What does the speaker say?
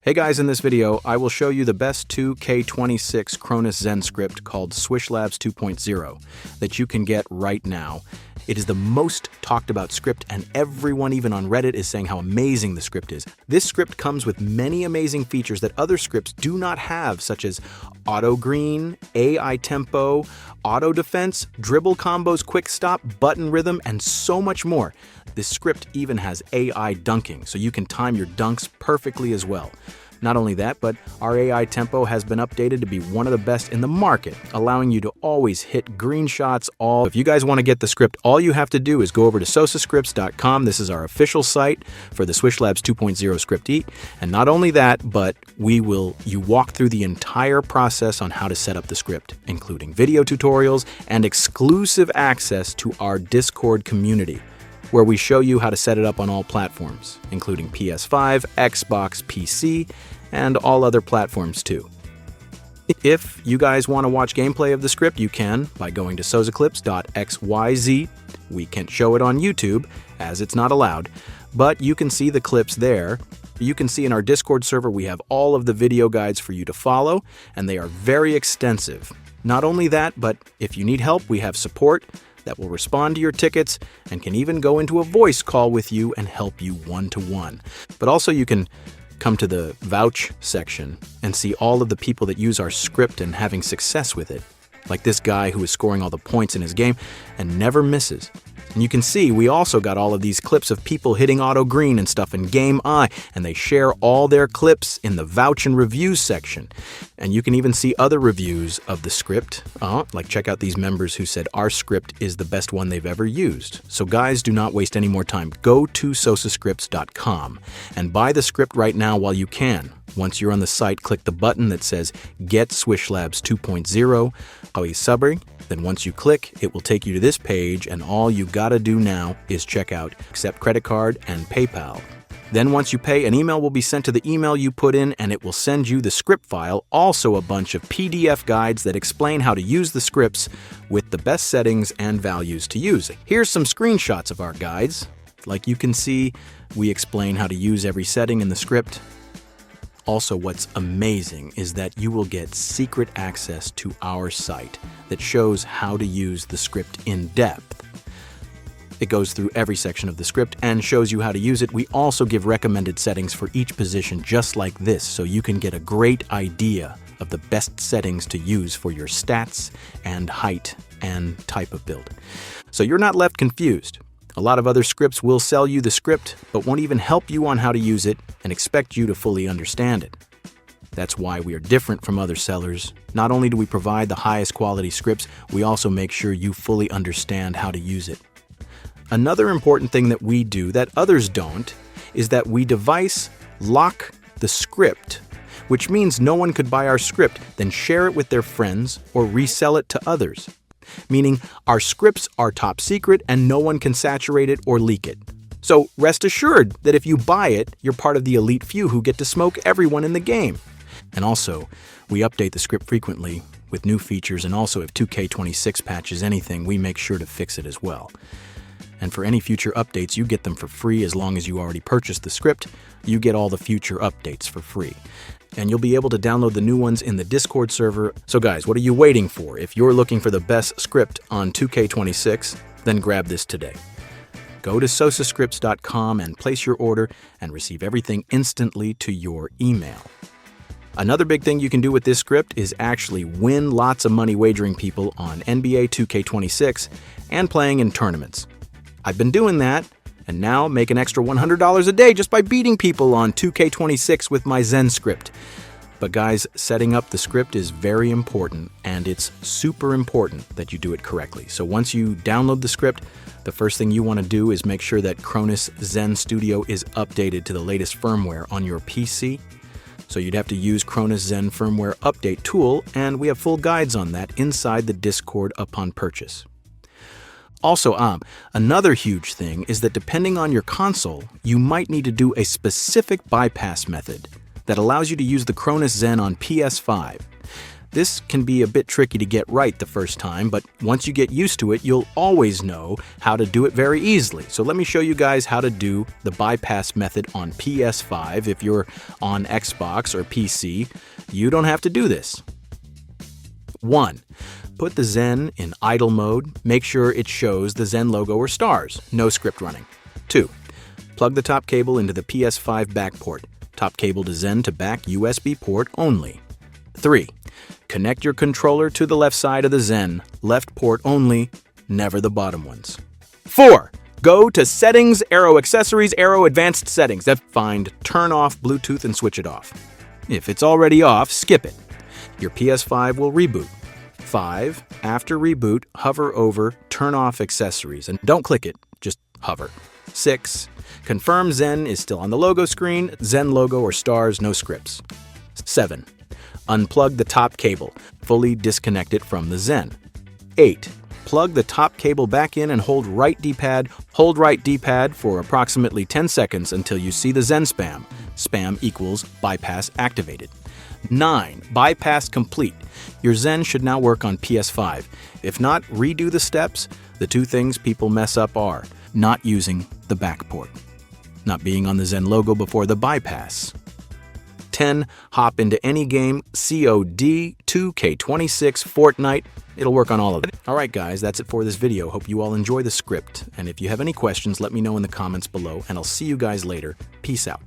Hey guys, in this video, I will show you the best 2K26 Cronus Zen script called SwishLabs 2.0 that you can get right now. It is the most talked about script, and everyone even on Reddit is saying how amazing the script is. This script comes with many amazing features that other scripts do not have, such as auto-green, AI tempo, auto defense, dribble combos, quick stop, button rhythm, and so much more. This script even has AI dunking, so you can time your dunks perfectly as well. Not only that, but our AI tempo has been updated to be one of the best in the market, allowing you to always hit green shots all. If you guys want to get the script, all you have to do is go over to sosascripts.com. This is our official site for the SwishLabs 2.0 script. And not only that, but you walk through the entire process on how to set up the script, including video tutorials and exclusive access to our Discord community, where we show you how to set it up on all platforms, including PS5, Xbox, PC, and all other platforms too. If you guys want to watch gameplay of the script, you can by going to sosaclips.xyz. We can't show it on YouTube, as it's not allowed, but you can see the clips there. You can see in our Discord server we have all of the video guides for you to follow, and they are very extensive. Not only that, but if you need help, we have support that will respond to your tickets and can even go into a voice call with you and help you one-to-one. But also you can come to the vouch section and see all of the people that use our script and having success with it, like this guy who is scoring all the points in his game and never misses. And you can see we also got all of these clips of people hitting auto green and stuff in Game Eye, and they share all their clips in the vouch and reviews section. And you can even see other reviews of the script, like check out these members who said our script is the best one they've ever used. So guys, do not waste any more time. Go to sosascripts.com and buy the script right now while you can. Once you're on the site, click the button that says Get SwishLabs 2.0. Then once you click, it will take you to this page, and all you gotta do now is check out Accept Credit Card and PayPal. Then once you pay, an email will be sent to the email you put in, and it will send you the script file, also a bunch of PDF guides that explain how to use the scripts with the best settings and values to use. Here's some screenshots of our guides. Like you can see, we explain how to use every setting in the script. Also, what's amazing is that you will get secret access to our site that shows how to use the script in depth. It goes through every section of the script and shows you how to use it. We also give recommended settings for each position just like this, so you can get a great idea of the best settings to use for your stats and height and type of build. So you're not left confused. A lot of other scripts will sell you the script, but won't even help you on how to use it and expect you to fully understand it. That's why we are different from other sellers. Not only do we provide the highest quality scripts, we also make sure you fully understand how to use it. Another important thing that we do that others don't is that we device lock the script, which means no one could buy our script, then share it with their friends or resell it to others. Meaning our scripts are top secret and no one can saturate it or leak it. So rest assured that if you buy it, you're part of the elite few who get to smoke everyone in the game. And also, we update the script frequently with new features, and also if 2K26 patches anything, we make sure to fix it as well. And for any future updates, you get them for free as long as you already purchased the script. You get all the future updates for free. And you'll be able to download the new ones in the Discord server. So guys, what are you waiting for? If you're looking for the best script on 2K26, then grab this today. Go to sosascripts.com and place your order and receive everything instantly to your email. Another big thing you can do with this script is actually win lots of money wagering people on NBA 2K26 and playing in tournaments. I've been doing that, and now make an extra $100 a day just by beating people on 2K26 with my Zen script. But guys, setting up the script is very important, and it's super important that you do it correctly. So once you download the script, the first thing you want to do is make sure that Cronus Zen Studio is updated to the latest firmware on your PC. So you'd have to use Cronus Zen Firmware Update tool, and we have full guides on that inside the Discord upon purchase. Also, another huge thing is that depending on your console, you might need to do a specific bypass method that allows you to use the Cronus Zen on PS5. This can be a bit tricky to get right the first time, but once you get used to it, you'll always know how to do it very easily. So let me show you guys how to do the bypass method on PS5. If you're on Xbox or PC, you don't have to do this. 1. Put the Zen in idle mode. Make sure it shows the Zen logo or stars. No script running. 2. Plug the top cable into the PS5 back port. Top cable to Zen to back USB port only. 3. Connect your controller to the left side of the Zen. Left port only, never the bottom ones. 4. Go to Settings, Arrow Accessories, Arrow Advanced Settings. Find Turn Off Bluetooth and switch it off. If it's already off, skip it. Your PS5 will reboot. 5. After reboot, hover over Turn Off Accessories and don't click it, just hover. 6. Confirm Zen is still on the logo screen, Zen logo or stars, no scripts. 7. Unplug the top cable, fully disconnect it from the Zen. 8. Plug the top cable back in and hold right D-pad. Hold right D-pad for approximately 10 seconds until you see the Zen spam. Spam equals bypass activated. 9. Bypass complete. Your Zen should now work on PS5. If not, redo the steps. The two things people mess up are not using the back port, not being on the Zen logo before the bypass. 10. Hop into any game, COD, 2K26, Fortnite. It'll work on all of it. Alright guys, that's it for this video. Hope you all enjoy the script. And if you have any questions, let me know in the comments below, and I'll see you guys later. Peace out.